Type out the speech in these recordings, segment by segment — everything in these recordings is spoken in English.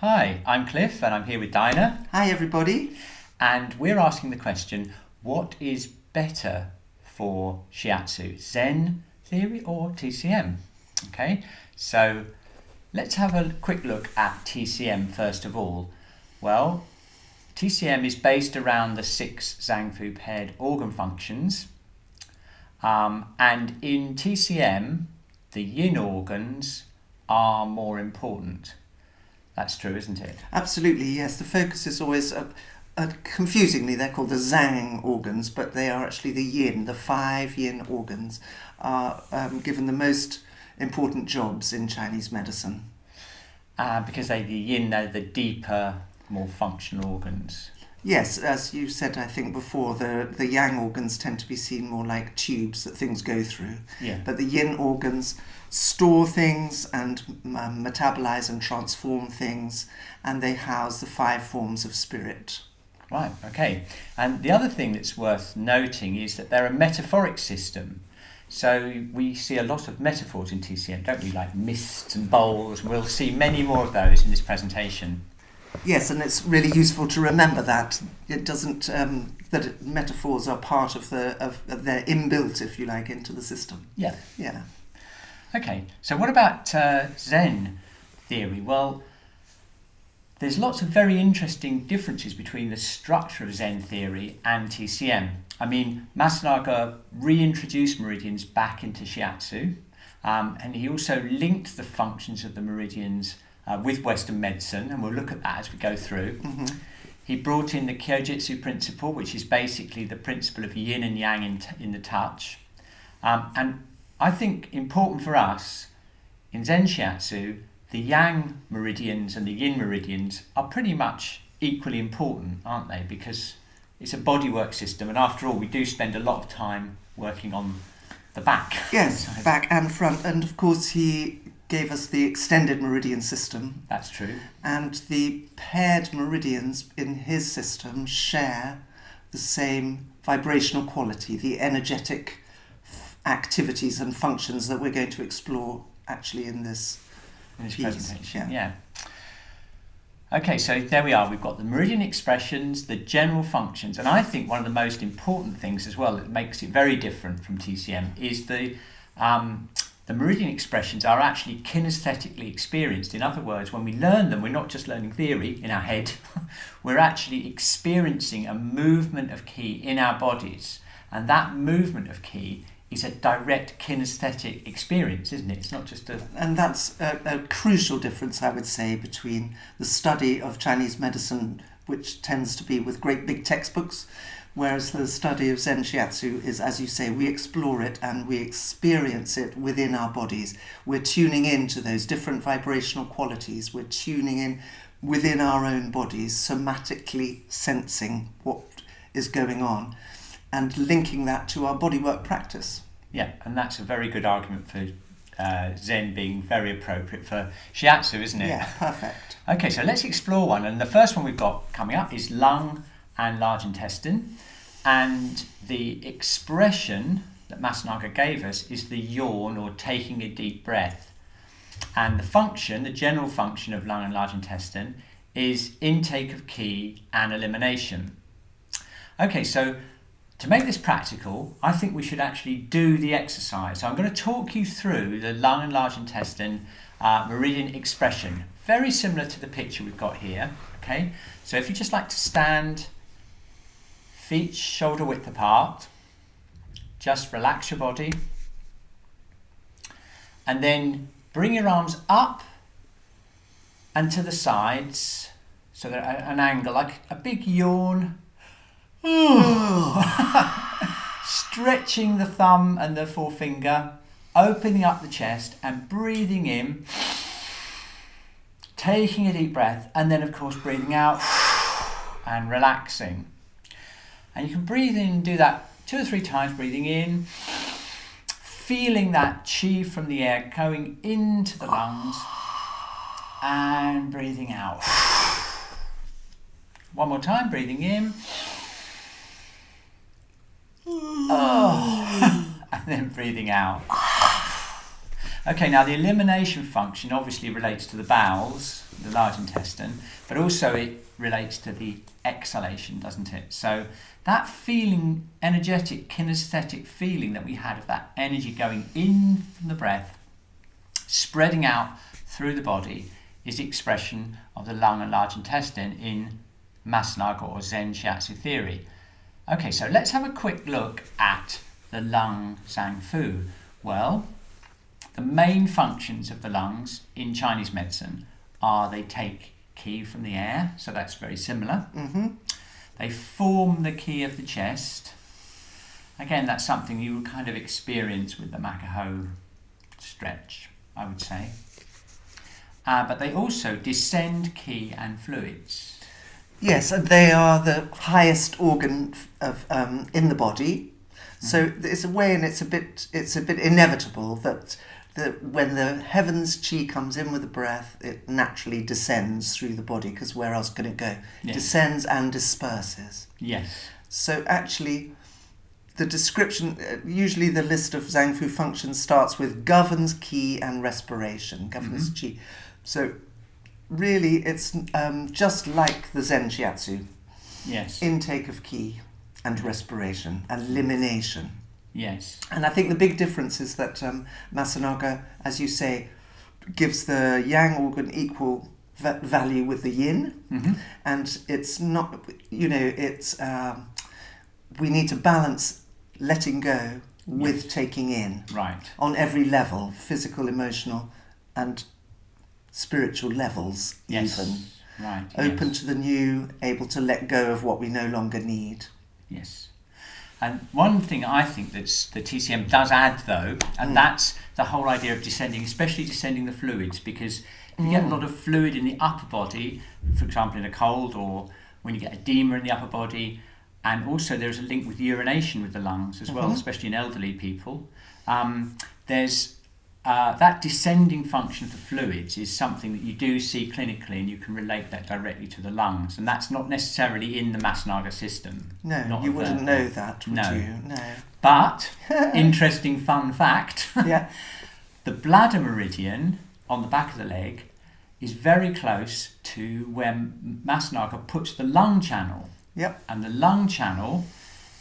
Hi, I'm Cliff and I'm here with Dinah, Hi everybody. and we're asking the question, what is better for Shiatsu, Zen theory or TCM? Okay, so let's have a quick look at TCM first of all. Well, TCM is based around the 6 Zhang-Fu paired organ functions, and in TCM the yin organs are more important. That's true, isn't it? Absolutely, yes. The focus is always, confusingly, they're called the Zhang organs, but they are actually the yin. The 5 yin organs are given the most important jobs in Chinese medicine. Because the yin, they're the deeper, more functional organs. Yes, as you said, I think before, the yang organs tend to be seen more like tubes that things go through. Yeah. But the yin organs store things and metabolize and transform things, and they house the 5 forms of spirit. Right, okay. And the other thing that's worth noting is that they're a metaphoric system. So we see a lot of metaphors in TCM, don't we? Like mists and bowls. We'll see many more of those in this presentation. Yes, and it's really useful to remember that it doesn't that metaphors are part of they're inbuilt, if you like, into the system. Yeah. Yeah. Okay, so what about Zen theory? Well, there's lots of very interesting differences between the structure of Zen theory and TCM. I mean, Matsunaga reintroduced meridians back into Shiatsu, and he also linked the functions of the meridians with Western medicine, and we'll look at that as we go through. Mm-hmm. He brought in the Kyojitsu principle, which is basically the principle of yin and yang in the touch. And I think important for us, in Zen Shiatsu, the yang meridians and the yin meridians are pretty much equally important, aren't they? Because it's a bodywork system, and after all, we do spend a lot of time working on the back. Yes, back and front. And of course, he gave us the extended meridian system. That's true. And the paired meridians in his system share the same vibrational quality, the energetic activities and functions that we're going to explore actually in this piece. Presentation. Yeah. Okay, so there we are. We've got the meridian expressions, the general functions, and I think one of the most important things as well that makes it very different from TCM is the meridian expressions are actually kinesthetically experienced. In other words, when we learn them, we're not just learning theory in our head, we're actually experiencing a movement of ki in our bodies. And that movement of ki is a direct kinesthetic experience, isn't it? It's not just a... And that's a crucial difference, I would say, between the study of Chinese medicine, which tends to be with great big textbooks, whereas the study of Zen Shiatsu is, as you say, we explore it and we experience it within our bodies. We're tuning in to those different vibrational qualities. We're tuning in within our own bodies, somatically sensing what is going on and linking that to our bodywork practice. Yeah, and that's a very good argument for Zen being very appropriate for Shiatsu, isn't it? Yeah, perfect. Okay, so let's explore one. And the first one we've got coming up is lung and large intestine. And the expression that Matsunaga gave us is the yawn, or taking a deep breath. And the function, the general function of lung and large intestine, is intake of ki and elimination. Okay, so to make this practical, I think we should actually do the exercise. So I'm going to talk you through the lung and large intestine meridian expression, very similar to the picture we've got here. Okay, so if you just like to stand, feet shoulder width apart, just relax your body, and then bring your arms up and to the sides, so they're at an angle, like a big yawn. Stretching the thumb and the forefinger, opening up the chest and breathing in, taking a deep breath, and then of course breathing out and relaxing. And you can breathe in, do that 2 or 3 times, breathing in, feeling that chi from the air going into the lungs, and breathing out. One more time, breathing in. And then breathing out. Okay, now the elimination function obviously relates to the bowels, the large intestine, but also it relates to the exhalation, doesn't it? So that feeling, energetic, kinesthetic feeling that we had of that energy going in from the breath, spreading out through the body, is the expression of the lung and large intestine in Masanaga or Zen Shiatsu theory. Okay, so let's have a quick look at the lung Zhang Fu. Well, the main functions of the lungs in Chinese medicine are they take qi from the air, so that's very similar. They form the qi of the chest. Again, that's something you would kind of experience with the Makaho stretch, I would say. But they also descend qi and fluids. Yes, and they are the highest organ of in the body. So it's a way, and it's a bit inevitable that when the heavens qi comes in with the breath, it naturally descends through the body, because where else can it go? Yes. Descends and disperses. Yes. So actually, the description, usually the list of Zhang Fu functions starts with governs qi and respiration, governs qi. So really, it's just like the Zen Shiatsu. Yes. Intake of qi and respiration, elimination. Yes. And I think the big difference is that Masanaga, as you say, gives the yang organ equal value with the yin. And it's not, it's we need to balance letting go with taking in. Right. On every level, physical, emotional, and spiritual levels, even. Right. Open to the new, able to let go of what we no longer need. Yes. And one thing I think that the TCM does add, though, and that's the whole idea of descending, especially descending the fluids, because if you get a lot of fluid in the upper body, for example in a cold, or when you get edema in the upper body, and also there's a link with urination with the lungs as well, especially in elderly people, there's that descending function of the fluids is something that you do see clinically, and you can relate that directly to the lungs, and that's not necessarily in the Masanaga system. No, you wouldn't know that, would you? No. But, interesting fun fact, the bladder meridian on the back of the leg is very close to where Masanaga puts the lung channel. Yep. And the lung channel,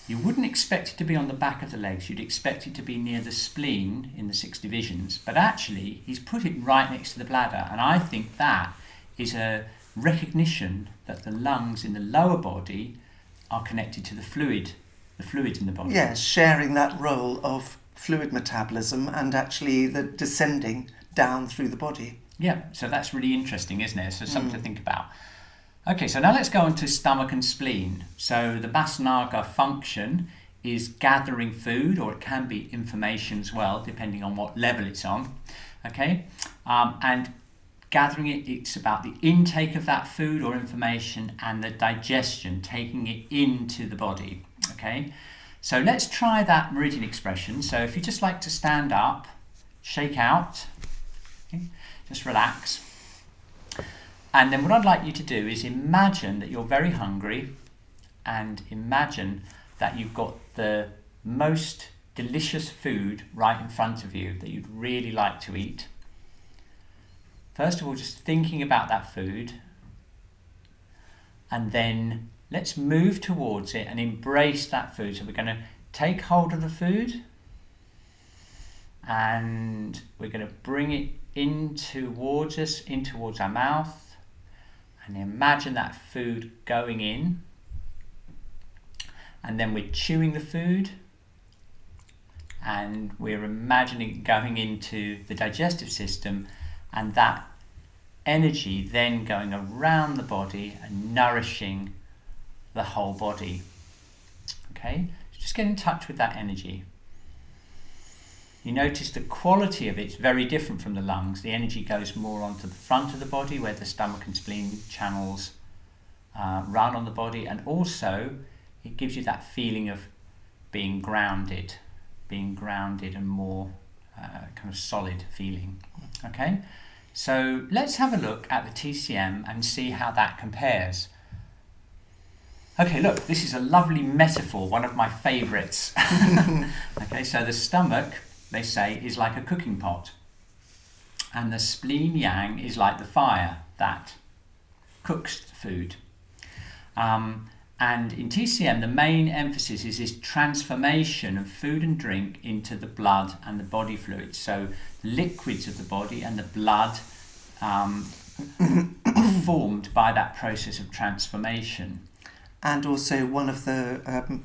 you wouldn't expect it to be on the back of the legs, you'd expect it to be near the spleen in the 6 divisions, but actually he's put it right next to the bladder, and I think that is a recognition that the lungs in the lower body are connected to the fluids in the body. Yes, sharing that role of fluid metabolism and actually the descending down through the body. Yeah, so that's really interesting, isn't it? So something to think about. Okay, so now let's go on to stomach and spleen. So the Masanaga function is gathering food, or it can be information as well, depending on what level it's on. Okay, and gathering it's about the intake of that food or information and the digestion, taking it into the body. Okay, so let's try that meridian expression. So if you just like to stand up, shake out, okay, just relax. And then what I'd like you to do is imagine that you're very hungry, and imagine that you've got the most delicious food right in front of you that you'd really like to eat. First of all, just thinking about that food, and then let's move towards it and embrace that food. So we're going to take hold of the food, and we're going to bring it in towards us, in towards our mouth. And imagine that food going in, and then we're chewing the food, and we're imagining it going into the digestive system, and that energy then going around the body and nourishing the whole body. Okay, so just get in touch with that energy. You notice the quality of it's very different from the lungs. The energy goes more onto the front of the body, where the stomach and spleen channels run on the body, and also it gives you that feeling of being grounded and more kind of solid feeling. Okay, so let's have a look at the TCM and see how that compares. Okay, look, this is a lovely metaphor, one of my favourites. Okay, so the stomach, they say, is like a cooking pot. And the spleen yang is like the fire that cooks the food. And in TCM, the main emphasis is this transformation of food and drink into the blood and the body fluids. So the liquids of the body and the blood are formed by that process of transformation. And also one of the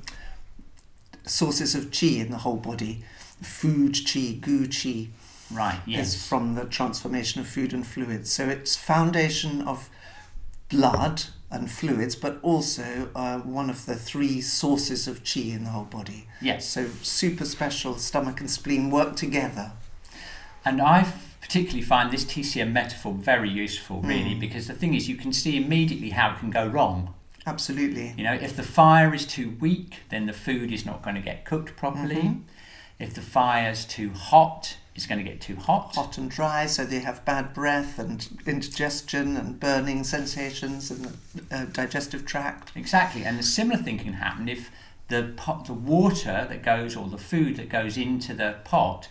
sources of qi in the whole body, food qi, gu qi, Right, yes. is from the transformation of food and fluids. So it's foundation of blood and fluids, but also one of the 3 sources of qi in the whole body. Yes. So super special, stomach and spleen work together. And I particularly find this TCM metaphor very useful, really, because the thing is, you can see immediately how it can go wrong. Absolutely. You know, if the fire is too weak, then the food is not going to get cooked properly. If the fire's too hot, it's going to get too hot. Hot and dry, so they have bad breath and indigestion and burning sensations in the digestive tract. Exactly, and a similar thing can happen if the water that goes, or the food that goes into the pot,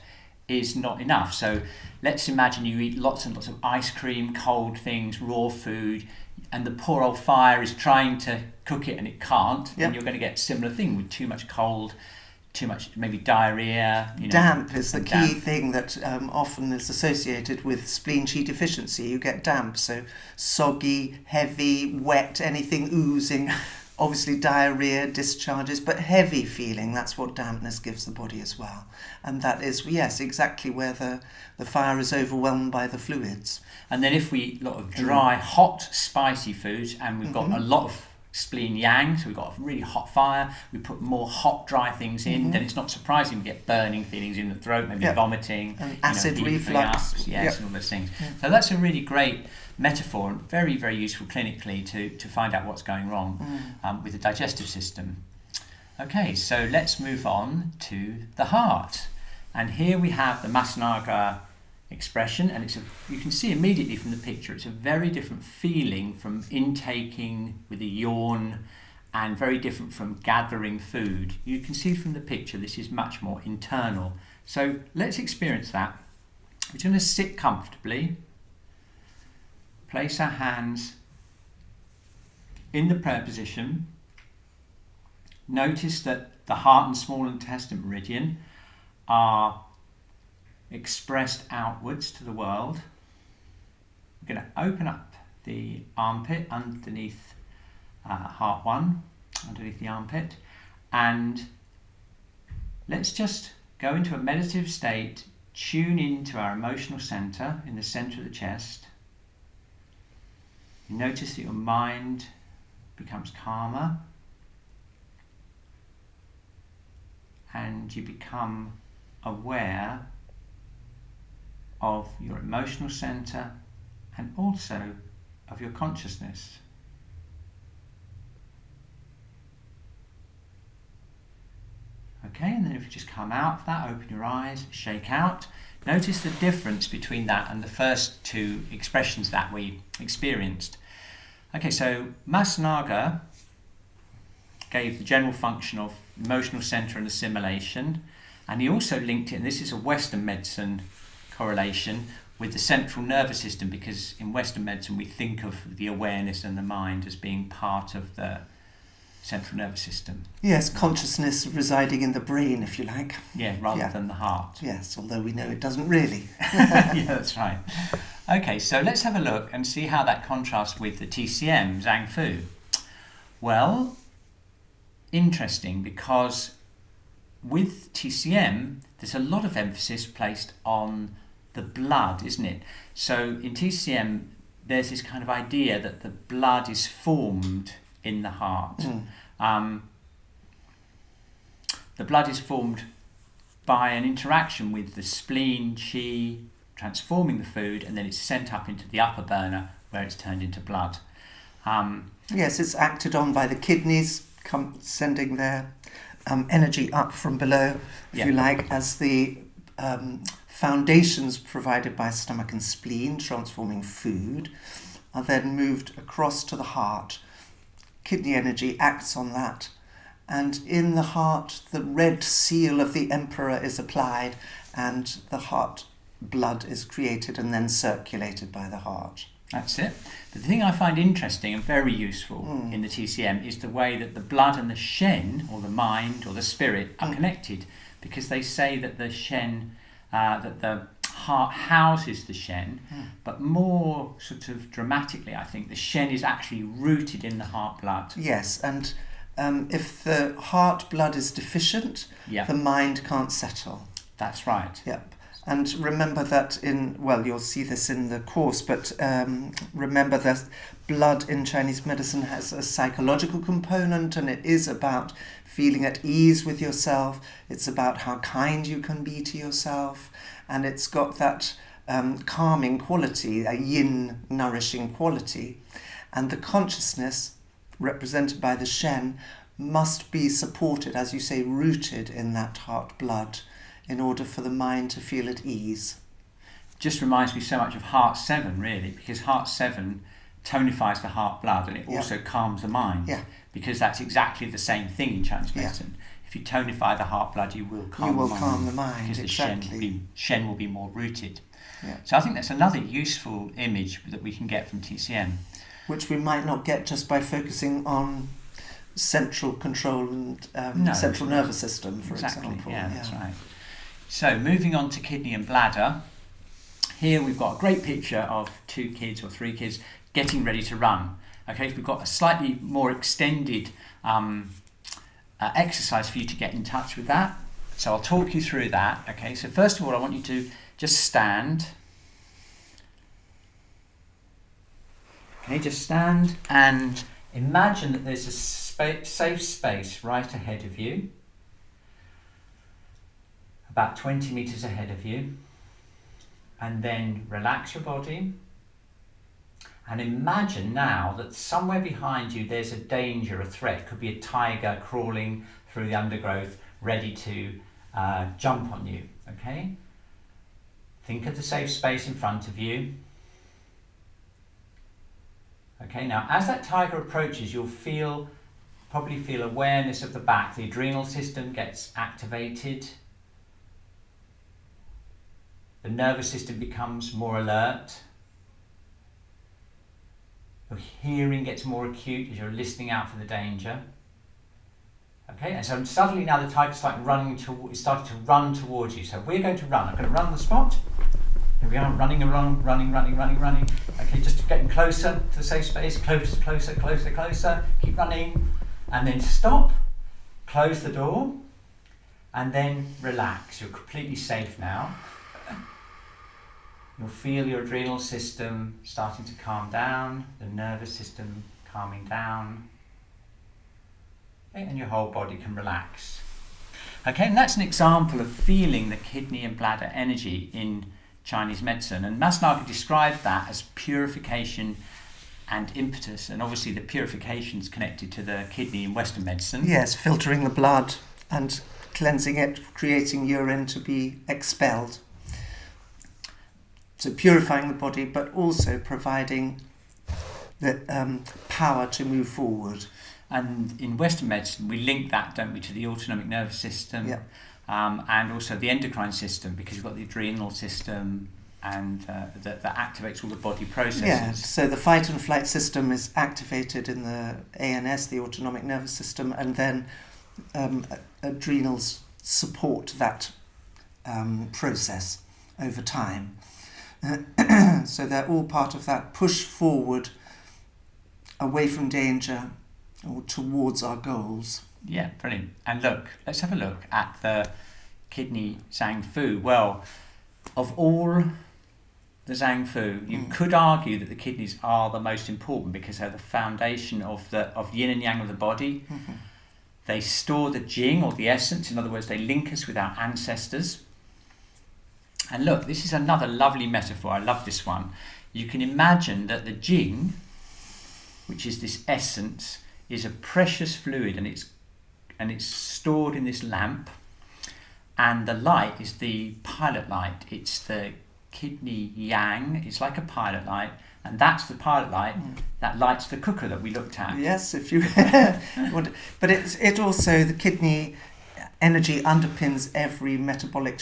is not enough. So let's imagine you eat lots and lots of ice cream, cold things, raw food, and the poor old fire is trying to cook it and it can't. Yep. And you're going to get a similar thing with too much cold, too much maybe diarrhea. Damp is the key damp. thing that often is associated with spleen qi deficiency. You get damp, so soggy, heavy, wet, anything oozing. Obviously diarrhea, discharges, but heavy feeling, that's what dampness gives the body as well. And that is, yes, exactly where the fire is overwhelmed by the fluids. And then if we eat a lot of dry, hot, spicy foods, and we've got a lot of spleen yang, so we've got a really hot fire, we put more hot, dry things in, then it's not surprising we get burning feelings in the throat, maybe vomiting, and acid reflux, and all those things. So that's a really great metaphor and very, very useful clinically to find out what's going wrong with the digestive system. Okay, so let's move on to the heart. And here we have the Masanaga expression, and you can see immediately from the picture it's a very different feeling from intaking with a yawn, and very different from gathering food. You can see from the picture this is much more internal. So let's experience that. We're going to sit comfortably, place our hands in the prayer position. Notice that the heart and small intestine meridian are expressed outwards to the world. We're going to open up the armpit underneath heart 1, underneath the armpit, and let's just go into a meditative state, tune into our emotional center in the center of the chest. You notice that your mind becomes calmer, and you become aware of your emotional center and also of your consciousness. Okay, and then if you just come out of that, open your eyes, shake out. Notice the difference between that and the first 2 expressions that we experienced. Okay, so Masanaga gave the general function of emotional center and assimilation, and he also linked it, and this is a Western medicine correlation, with the central nervous system, because in Western medicine we think of the awareness and the mind as being part of the central nervous system. Yes, consciousness residing in the brain, if you like. Yeah, rather than the heart. Yes, although we know it doesn't really. Yeah, that's right. Okay, so let's have a look and see how that contrasts with the TCM, Zhang Fu. Well, interesting, because with TCM, there's a lot of emphasis placed on the blood, isn't it? So in TCM, there's this kind of idea that the blood is formed in the heart. The blood is formed by an interaction with the spleen, qi, transforming the food, and then it's sent up into the upper burner where it's turned into blood. Yes, it's acted on by the kidneys, sending their energy up from below, if you like, as the foundations provided by stomach and spleen, transforming food, are then moved across to the heart. Kidney energy acts on that, and in the heart the red seal of the emperor is applied, and the heart blood is created and then circulated by the heart. That's it. But the thing I find interesting and very useful in the TCM is the way that the blood and the Shen, or the mind or the spirit, are connected, because they say that the Shen, that the heart houses the Shen, but more sort of dramatically, I think the Shen is actually rooted in the heart blood. Yes, and if the heart blood is deficient, the mind can't settle. That's right. Yep. And remember that you'll see this in the course, but remember that blood in Chinese medicine has a psychological component, and it is about feeling at ease with yourself. It's about how kind you can be to yourself, and it's got that calming quality, a yin nourishing quality. And the consciousness, represented by the Shen, must be supported, as you say, rooted in that heart blood, in order for the mind to feel at ease. Just reminds me so much of Heart 7, really, because Heart 7 tonifies the heart blood, and it also calms the mind, because that's exactly the same thing in Chinese medicine. If you tonify the heart blood, you will calm the mind, because exactly. the Shen will be more rooted. So I think that's another useful image that we can get from TCM, which we might not get just by focusing on central control and central nervous system, for example. Yeah, that's right. So moving on to kidney and bladder, here we've got a great picture of 2 kids or 3 kids getting ready to run. Okay, so we've got a slightly more extended exercise for you to get in touch with that. So I'll talk you through that. Okay, so first of all, I want you to just stand. Okay, just stand and imagine that there's a safe space right ahead of you, about 20 meters ahead of you, and then relax your body and imagine now that somewhere behind you there's a danger, a threat. Could be a tiger crawling through the undergrowth ready to jump on you. Okay, think of the safe space in front of you. Okay, now as that tiger approaches, you'll probably feel awareness of the back. The adrenal system gets activated. The nervous system becomes more alert. Your hearing gets more acute as you're listening out for the danger. Okay, and so suddenly now the tiger's starting to run towards you. So we're going to run. I'm going to run on the spot. Here we are, running. Okay, just getting closer to the safe space. Closer. Keep running. And then stop. Close the door. And then relax. You're completely safe now. You'll feel your adrenal system starting to calm down, the nervous system calming down, okay, and your whole body can relax. Okay, and that's an example of feeling the kidney and bladder energy in Chinese medicine. And Masnaga described that as purification and impetus, and obviously the purification is connected to the kidney in Western medicine. Yes, filtering the blood and cleansing it, creating urine to be expelled. So purifying the body, but also providing the power to move forward. And in Western medicine, we link that, don't we, to the autonomic nervous system, and also the endocrine system, because you've got the adrenal system and that activates all the body processes. Yeah, so the fight and flight system is activated in the ANS, the autonomic nervous system, and then adrenals support that process over time. So they're all part of that push forward away from danger or towards our goals. Yeah, brilliant. And look, let's have a look at the kidney Zhang Fu. Well, of all the Zhang Fu, you could argue that the kidneys are the most important because they're the foundation of yin and yang of the body. Mm-hmm. They store the Jing, or the essence. In other words, they link us with our ancestors. And look, this is another lovely metaphor. I love this one. You can imagine that the Jing, which is this essence, is a precious fluid, and it's stored in this lamp. And the light is the pilot light. It's the kidney yang. It's like a pilot light, and that's the pilot light that lights the cooker that we looked at. Yes, if you want. But it also, the kidney energy underpins every metabolic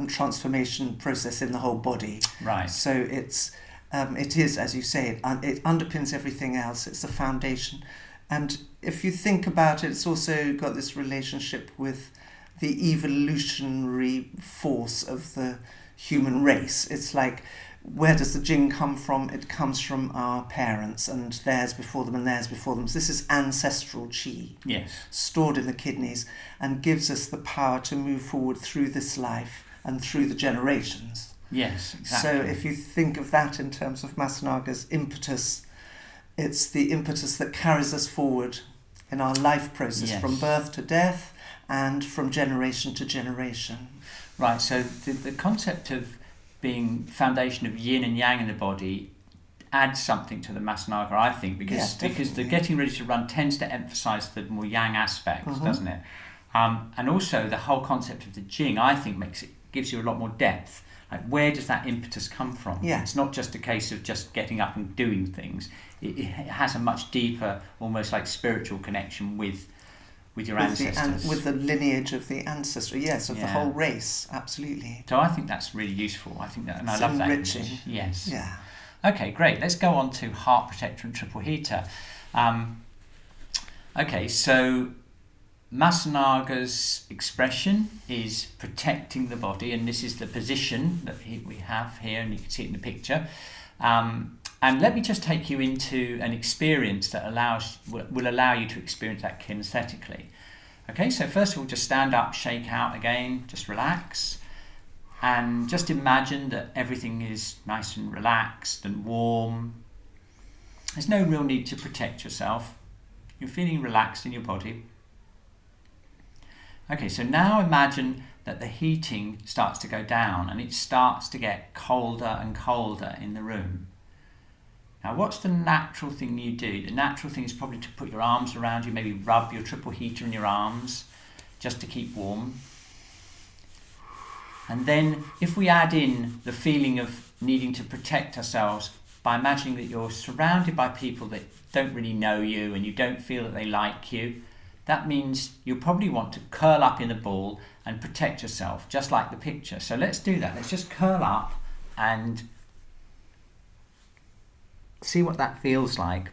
transformation process in the whole body. Right. So it is, as you say, it underpins everything else. It's the foundation. And if you think about it, it's also got this relationship with the evolutionary force of the human race. It's like, where does the Jing come from? It comes from our parents and theirs before them and theirs before them. So this is ancestral qi, Yes. stored in the kidneys, and gives us the power to move forward through this life and through the generations. Yes, exactly. So if you think of that in terms of Masanaga's impetus, it's the impetus that carries us forward in our life process, Yes. from birth to death and from generation to generation. Right, so the concept of being foundation of yin and yang in the body adds something to the Masanaga, I think, because the getting ready to run tends to emphasise the more yang aspects, doesn't it? And also the whole concept of the Jing, I think, gives you a lot more depth. Like, where does that impetus come from? Yeah. It's not just a case of just getting up and doing things. It has a much deeper, almost like spiritual connection with your ancestors. With the lineage of the ancestor, yes, of the Yeah. whole race, absolutely. So I think that's really useful. I think that, and It's I love that. enriching. Image. Yes. Yeah. Okay, great. Let's go on to heart protector and triple heater. Okay, so Masanaga's expression is protecting the body, and this is the position that we have here, and you can see it in the picture. And let me just take you into an experience that will allow you to experience that kinesthetically. Okay, so first of all, just stand up, shake out again, just relax, and just imagine that everything is nice and relaxed and warm. There's no real need to protect yourself. You're feeling relaxed in your body. Okay, so now imagine that the heating starts to go down and it starts to get colder and colder in the room. Now, what's the natural thing you do? The natural thing is probably to put your arms around you, maybe rub your triple heater in your arms just to keep warm. And then if we add in the feeling of needing to protect ourselves by imagining that you're surrounded by people that don't really know you and you don't feel that they like you, that means you'll probably want to curl up in a ball and protect yourself, just like the picture. So let's do that. Let's just curl up and see what that feels like.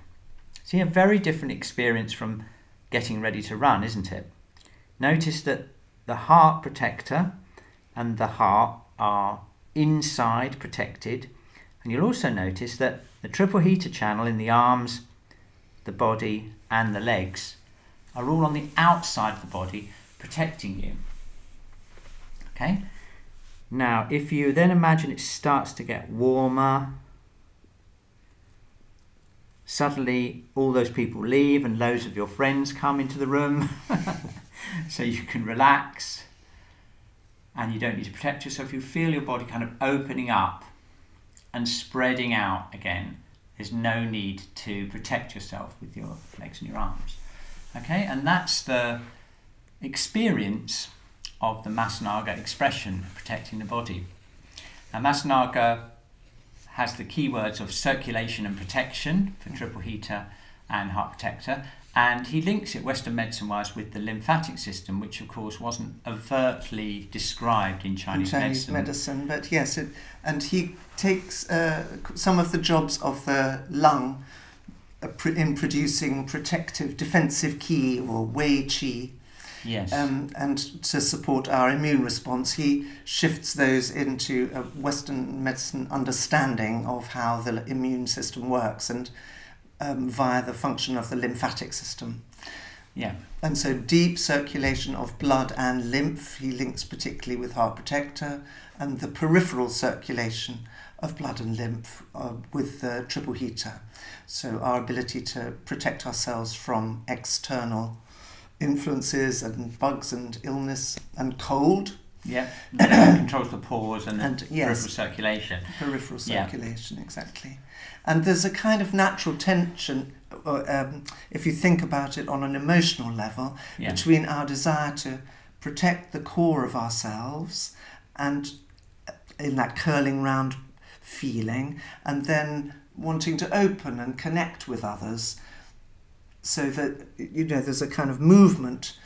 See, a very different experience from getting ready to run, isn't it? Notice that the heart protector and the heart are inside protected, and you'll also notice that the triple heater channel in the arms, the body and the legs are all on the outside of the body protecting you. Okay? Now, if you then imagine it starts to get warmer, suddenly all those people leave and loads of your friends come into the room so you can relax and you don't need to protect yourself. You feel your body kind of opening up and spreading out again. There's no need to protect yourself with your legs and your arms. Okay, and that's the experience of the Masanaga expression, protecting the body. Now, Masanaga has the keywords of circulation and protection for triple heater and heart protector, and he links it Western medicine-wise with the lymphatic system, which of course wasn't overtly described in Chinese medicine. But yes, and he takes some of the jobs of the lung in producing protective, defensive qi or wei qi. Yes. And to support our immune response, he shifts those into a Western medicine understanding of how the immune system works, and via the function of the lymphatic system. Yeah. And so deep circulation of blood and lymph, he links particularly with heart protector, and the peripheral circulation of blood and lymph with the triple heater. So our ability to protect ourselves from external influences and bugs and illness and cold. Yeah, controls the pores and yes, peripheral circulation. Peripheral circulation, exactly. And there's a kind of natural tension, if you think about it on an emotional level, between our desire to protect the core of ourselves and in that curling round feeling, and then wanting to open and connect with others, so that, there's a kind of movement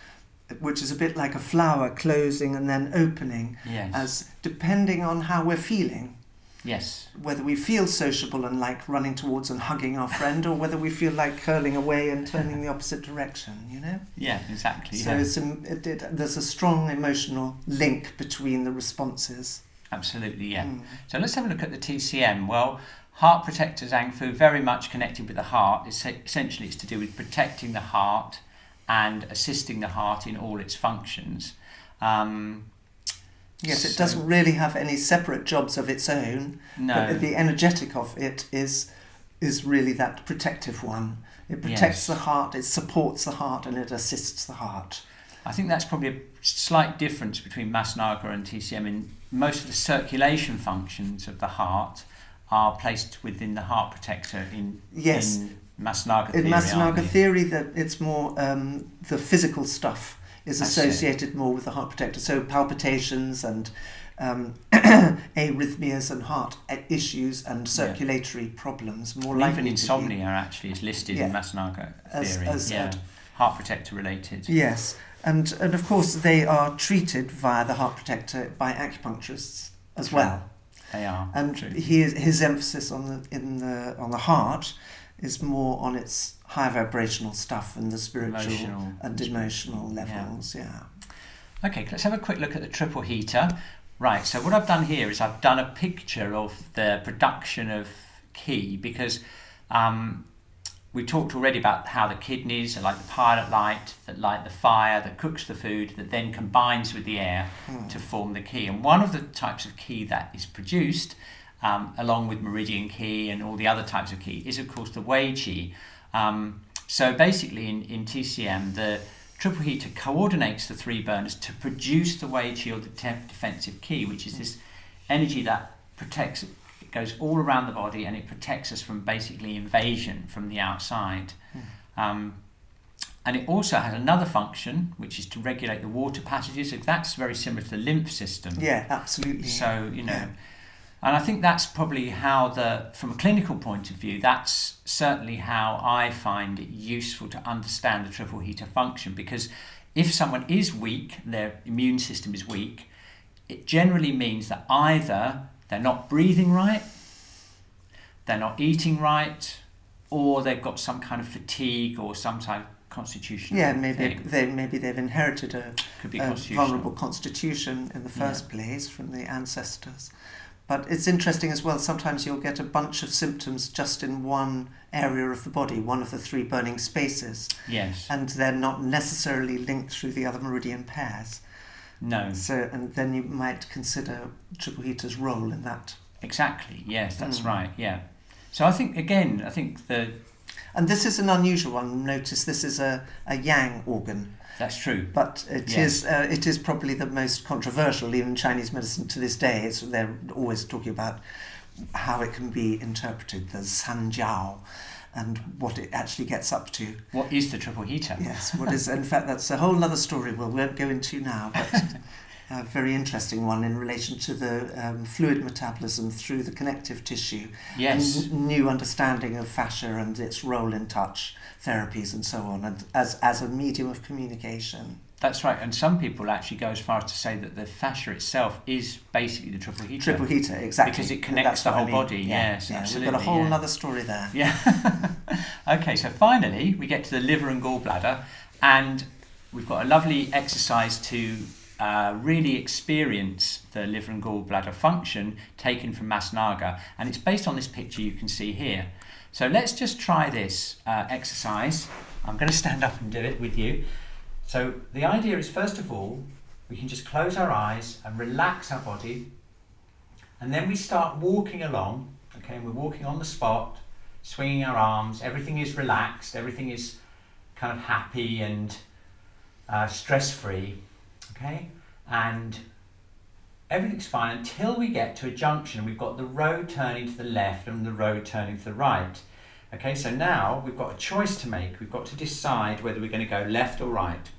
which is a bit like a flower closing and then opening, Yes. as depending on how we're feeling. Yes. Whether we feel sociable and like running towards and hugging our friend, or whether we feel like curling away and turning the opposite direction, you know? Yeah, exactly. So yeah. there's a strong emotional link between the responses. Absolutely, yeah. So let's have a look at the TCM. Well, heart protector Zhang Fu, very much connected with the heart. Essentially, it's to do with protecting the heart and assisting the heart in all its functions. Yes, it doesn't really have any separate jobs of its own. No. But the energetic of it is really that protective one. It protects the heart, it supports the heart, and it assists the heart. I think that's probably a slight difference between Masnaga and TCM. In most of the circulation functions of the heart are placed within the heart protector in Masnaga theory. In Masnaga theory, that it's more the physical stuff is associated more with the heart protector. So palpitations and arrhythmias and heart issues and circulatory problems more likely. Even insomnia actually is listed in Masnaga theory. Heart protector related. Yes. And of course they are treated via the heart protector by acupuncturists as well. They are. And his emphasis on the heart is more on its high vibrational stuff and the spiritual and emotional levels. Yeah. Okay, let's have a quick look at the triple heater. Right, so what I've done here is I've done a picture of the production of qi, because we talked already about how the kidneys are like the pilot light that light the fire, that cooks the food, that then combines with the air to form the qi. And one of the types of qi that is produced, along with meridian qi and all the other types of qi, is of course the wei qi. So basically in TCM, the triple heater coordinates the three burners to produce the wei qi, or the defensive qi, which is this energy that protects. It goes all around the body and it protects us from basically invasion from the outside. And it also has another function, which is to regulate the water passages. So that's very similar to the lymph system. Yeah, absolutely. So, and I think that's probably how from a clinical point of view, that's certainly how I find it useful to understand the triple heater function, because if someone is weak, their immune system is weak, it generally means that either they're not breathing right, they're not eating right, or they've got some kind of fatigue or some type of constitutional thing. Maybe they've inherited a vulnerable constitution in the first place from the ancestors. But it's interesting as well, sometimes you'll get a bunch of symptoms just in one area of the body, one of the three burning spaces. Yes. And they're not necessarily linked through the other meridian pairs. No. So, and then you might consider triple heater's role in that. Exactly, yes, that's right, yeah. So I think and this is an unusual one. Notice this is a yang organ. That's true. But it is probably the most controversial, even in Chinese medicine to this day. They're always talking about how it can be interpreted, the sanjiao, and what it actually gets up to. What is the triple heater? Yes, in fact, that's a whole other story we won't go into now, but a very interesting one in relation to the fluid metabolism through the connective tissue. Yes. And new understanding of fascia and its role in touch therapies and so on, and as a medium of communication. That's right, and some people actually go as far as to say that the fascia itself is basically the triple heater. Triple heater, exactly. Because it connects the whole body, yes, absolutely. We've got a whole other story there. Yeah. Okay, so finally we get to the liver and gallbladder, and we've got a lovely exercise to really experience the liver and gallbladder function taken from Masnaga, and it's based on this picture you can see here. So let's just try this exercise. I'm going to stand up and do it with you. So the idea is, first of all, we can just close our eyes and relax our body, and then we start walking along, okay, and we're walking on the spot, swinging our arms, everything is relaxed, everything is kind of happy and stress-free, okay, and everything's fine until we get to a junction. We've got the road turning to the left and the road turning to the right. Okay, so now we've got a choice to make. We've got to decide whether we're going to go left or right.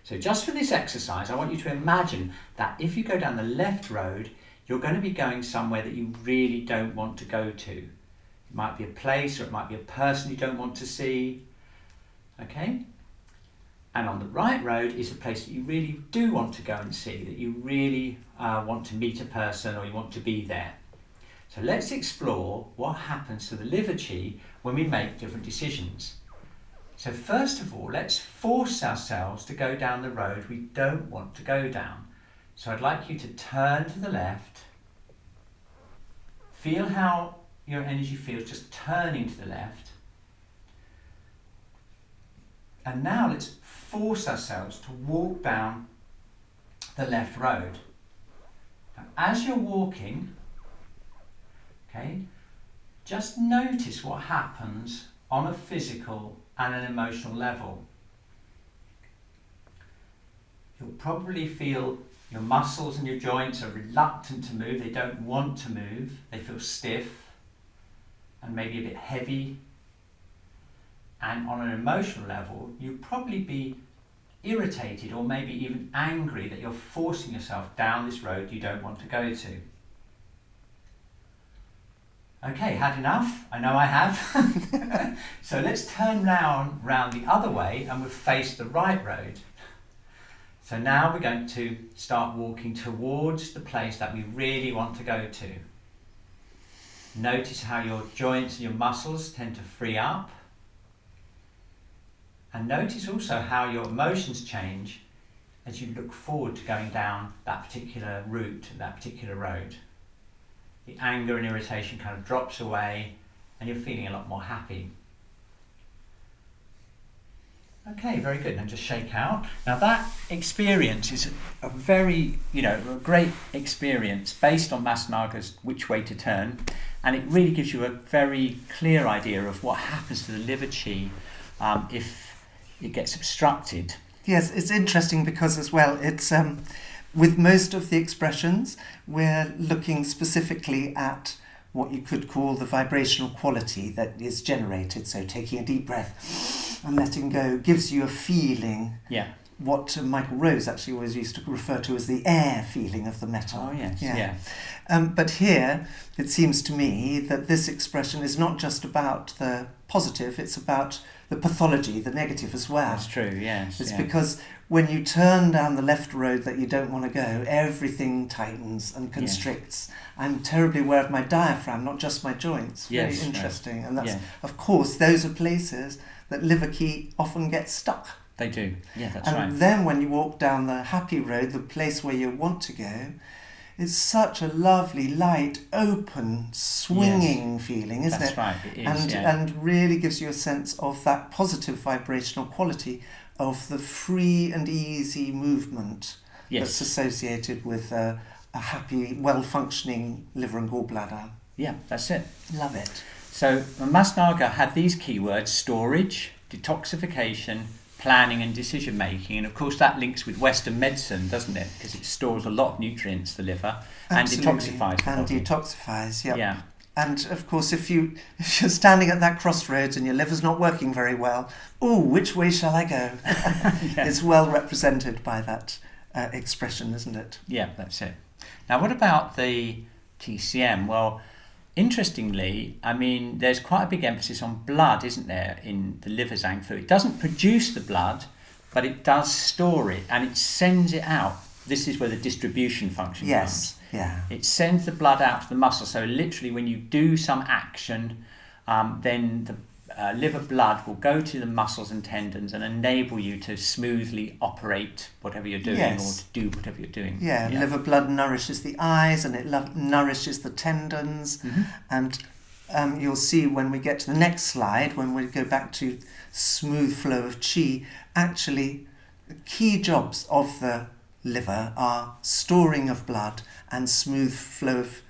So just for this exercise, I want you to imagine that if you go down the left road, you're going to be going somewhere that you really don't want to go to. It might be a place, or it might be a person you don't want to see. Okay? And on the right road is a place that you really do want to go and see, that you really want to meet a person or you want to be there. So let's explore what happens to the liver qi when we make different decisions. So first of all, let's force ourselves to go down the road we don't want to go down. So I'd like you to turn to the left. Feel how your energy feels just turning to the left. And now let's force ourselves to walk down the left road. Now, as you're walking, okay, just notice what happens on a physical and an emotional level. You'll probably feel your muscles and your joints are reluctant to move. They don't want to move. They feel stiff and maybe a bit heavy. And on an emotional level, you'd probably be irritated or maybe even angry that you're forcing yourself down this road you don't want to go to. Okay, had enough? I know I have. So let's turn round the other way and we'll face the right road. So now we're going to start walking towards the place that we really want to go to. Notice how your joints and your muscles tend to free up. And notice also how your emotions change as you look forward to going down that particular route, that particular road. The anger and irritation kind of drops away and you're feeling a lot more happy. Okay, very good. And just shake out. Now that experience is a very, a great experience based on Masnaga's which way to turn, and it really gives you a very clear idea of what happens to the liver qi if it gets obstructed. Yes, it's interesting because as well, it's with most of the expressions, we're looking specifically at what you could call the vibrational quality that is generated. So taking a deep breath and letting go gives you a feeling. Yeah. What Michael Rose actually always used to refer to as the air feeling of the metal. Oh, yes, yeah. But here, it seems to me that this expression is not just about the positive, it's about the pathology, the negative as well. That's true, yes. It's because when you turn down the left road that you don't want to go, everything tightens and constricts. Yes. I'm terribly aware of my diaphragm, not just my joints. Very interesting. Right. And that's, of course, those are places that liver qi often gets stuck. They do, yeah, that's right. And then when you walk down the happy road, the place where you want to go, it's such a lovely, light, open, swinging feeling, isn't it? That's right, it is, and really gives you a sense of that positive vibrational quality of the free and easy movement that's associated with a happy, well-functioning liver and gallbladder. Yeah, that's it. Love it. So Masnaga had these keywords: storage, detoxification, planning and decision making, and of course that links with Western medicine, doesn't it? Because it stores a lot of nutrients, the liver, Absolutely. And detoxifies. And detoxifies, yep. Yeah. And of course, if you're standing at that crossroads and your liver's not working very well, which way shall I go? It's well represented by that expression, isn't it? Yeah, that's it. Now, what about the TCM? Well, interestingly, I mean, there's quite a big emphasis on blood, isn't there, in the liver zang fu. It doesn't produce the blood, but it does store it and it sends it out. This is where the distribution function comes. Yeah. It sends the blood out to the muscle. So literally, when you do some action, then the liver blood will go to the muscles and tendons and enable you to smoothly operate whatever you're doing or to do whatever you're doing. Yeah, liver blood nourishes the eyes and it nourishes the tendons. Mm-hmm. And you'll see when we get to the next slide, when we go back to smooth flow of qi, actually the key jobs of the liver are storing of blood and smooth flow of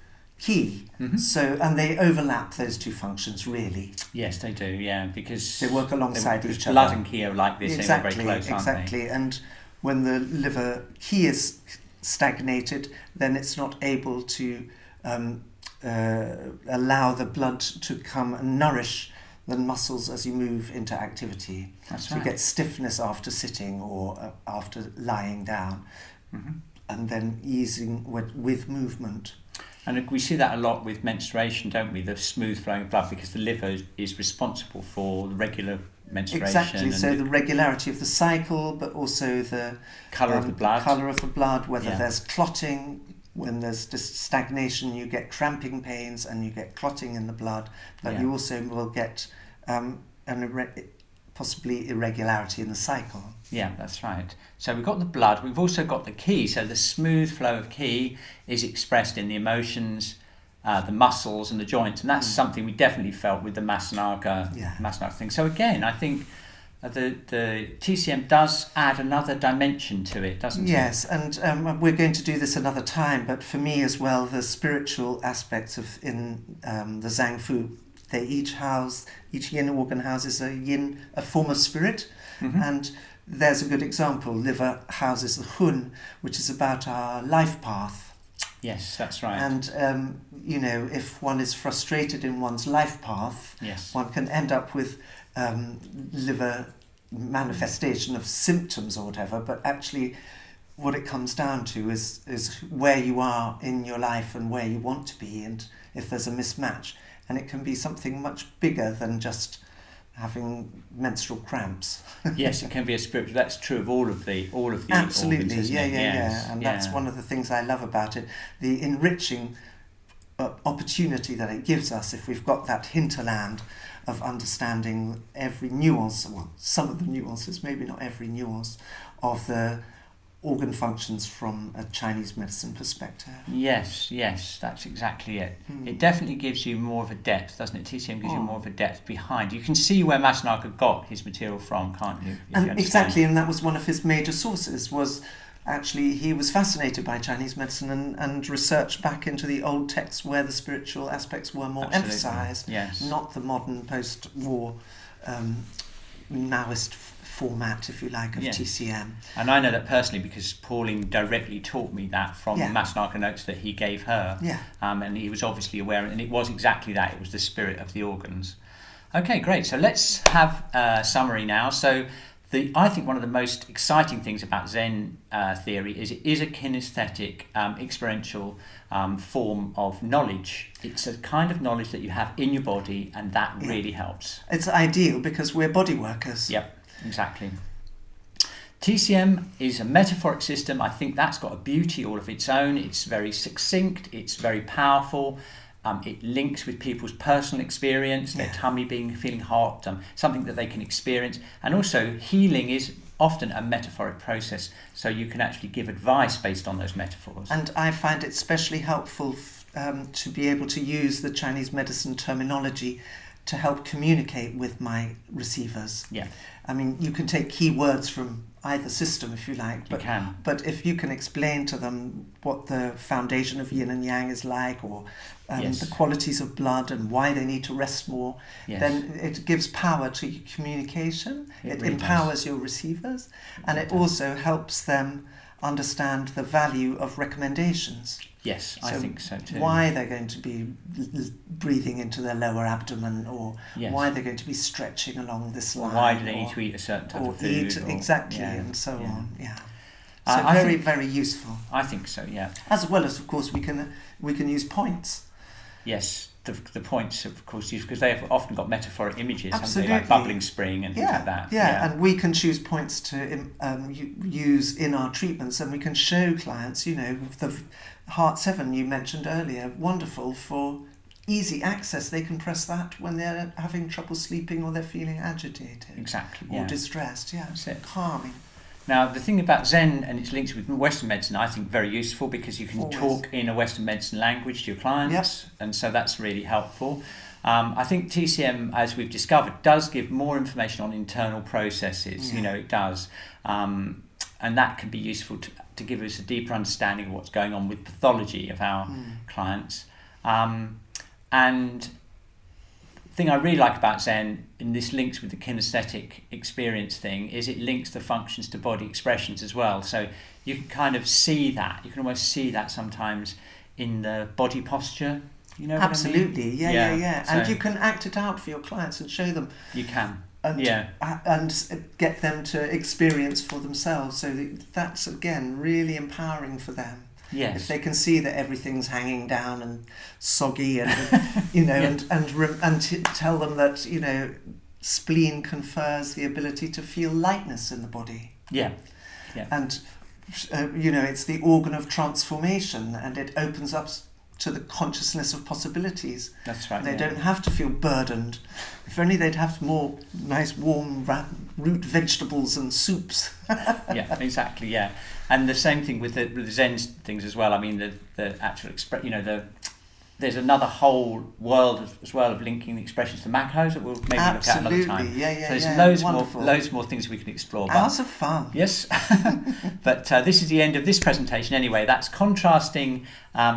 qi. Mm-hmm. So, and they overlap those two functions really. Yes, they do. Yeah, because they work alongside each other. Blood and qi are like this. They're very close, aren't they? And when the liver qi is stagnated, then it's not able to allow the blood to come and nourish the muscles as you move into activity. That's right. You get stiffness after sitting or after lying down, and then easing with movement. And we see that a lot with menstruation, don't we? The smooth flowing of blood, because the liver is responsible for the regular menstruation. Exactly. So the regularity of the cycle, but also the colour of the blood. Colour of the blood. Whether Yeah. there's clotting, when there's just stagnation, you get cramping pains and you get clotting in the blood. But Yeah. you also will get possibly irregularity in the cycle. Yeah, that's right. So we've got the blood, we've also got the ki. So the smooth flow of ki is expressed in the emotions, the muscles and the joints, and that's something we definitely felt with the Masanaga thing. So again, I think the TCM does add another dimension to it, doesn't it? Yes, and we're going to do this another time, but for me as well, the spiritual aspects in the Zhang Fu, they each yin organ houses a form of spirit, and there's a good example. Liver houses the hun, which is about our life path. Yes, that's right. And if one is frustrated in one's life path, yes, one can end up with liver manifestation of symptoms or whatever, but actually what it comes down to is where you are in your life and where you want to be, and if there's a mismatch. And it can be something much bigger than just having menstrual cramps. Yes, it can be a spiritual. That's true of all of the Absolutely, organs, isn't it? yeah. And that's one of the things I love about it. The enriching opportunity that it gives us if we've got that hinterland of understanding every nuance, well, some of the nuances, maybe not every nuance, of the organ functions from a Chinese medicine perspective. Yes, that's exactly it. It definitely gives you more of a depth, doesn't it? TCM gives you more of a depth behind. You can see where Masanaga got his material from, can't you? Exactly, and that was one of his major sources, was actually he was fascinated by Chinese medicine and researched back into the old texts where the spiritual aspects were more emphasised, not the modern post-war Maoist format, if you like, of TCM. And I know that personally because Pauline directly taught me that from the Masanaga notes that he gave her. And he was obviously aware, and it was exactly that. It was the spirit of the organs. Okay, great. So let's have a summary now. So I think one of the most exciting things about Zen theory is it is a kinesthetic, experiential form of knowledge. It's a kind of knowledge that you have in your body, and that really helps. It's ideal because we're body workers. Yep. Exactly. TCM is a metaphoric system. I think that's got a beauty all of its own. It's very succinct. It's very powerful. It links with people's personal experience, their tummy feeling hot, something that they can experience. And also, healing is often a metaphoric process, so you can actually give advice based on those metaphors. And I find it especially helpful to be able to use the Chinese medicine terminology to help communicate with my receivers. Yeah. I mean, you can take key words from either system if you like, but if you can explain to them what the foundation of yin and yang is like, or the qualities of blood and why they need to rest more, then it gives power to your communication. It really empowers your receivers, and it also helps them understand the value of recommendations. Yes, I think so too. Why they're going to be breathing into their lower abdomen, or why they're going to be stretching along this line. Why do they need to eat a certain type of food? And so on. So very, very useful. I think so, yeah. As well as, of course, we can use points. Yes, the points, of course, because they have often got metaphoric images, Absolutely. haven't they? Like bubbling spring and things like that. Yeah, and we can choose points to use in our treatments, and we can show clients, the Heart 7 you mentioned earlier, wonderful for easy access. They can press that when they're having trouble sleeping or they're feeling agitated. Exactly. Or distressed, That's it. Calming. Now, the thing about Zen and its links with Western medicine, I think very useful, because you can talk in a Western medicine language to your clients, and so that's really helpful. I think TCM, as we've discovered, does give more information on internal processes. It does. And that can be useful to give us a deeper understanding of what's going on with pathology of our clients. And the thing I really like about Zen, and this links with the kinesthetic experience thing, is it links the functions to body expressions as well. So you can kind of see that. You can almost see that sometimes in the body posture. You know what Absolutely, I mean? yeah. So, and you can act it out for your clients and show them. You can. And get them to experience for themselves. So that's, again, really empowering for them. Yes. If they can see that everything's hanging down and soggy, and you know, tell them that, you know, spleen confers the ability to feel lightness in the body. Yeah. Yeah. And you know, it's the organ of transformation, and it opens up to the consciousness of possibilities. That's right. They don't have to feel burdened. If only they'd have more nice warm root vegetables and soups. Yeah, exactly. Yeah, and the same thing with the Zen things as well. I mean, the actual you know, there's another whole world as well of linking the expressions to macros that we'll maybe look at another time. Yeah, so there's wonderful. loads more things we can explore. Hours of fun. Yes, but this is the end of this presentation anyway. That's contrasting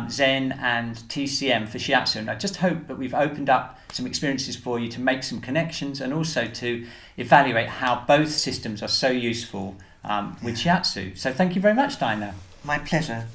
Zen and TCM for Shiatsu, and I just hope that we've opened up some experiences for you to make some connections, and also to evaluate how both systems are so useful with Shiatsu. So thank you very much, Dinah. My pleasure.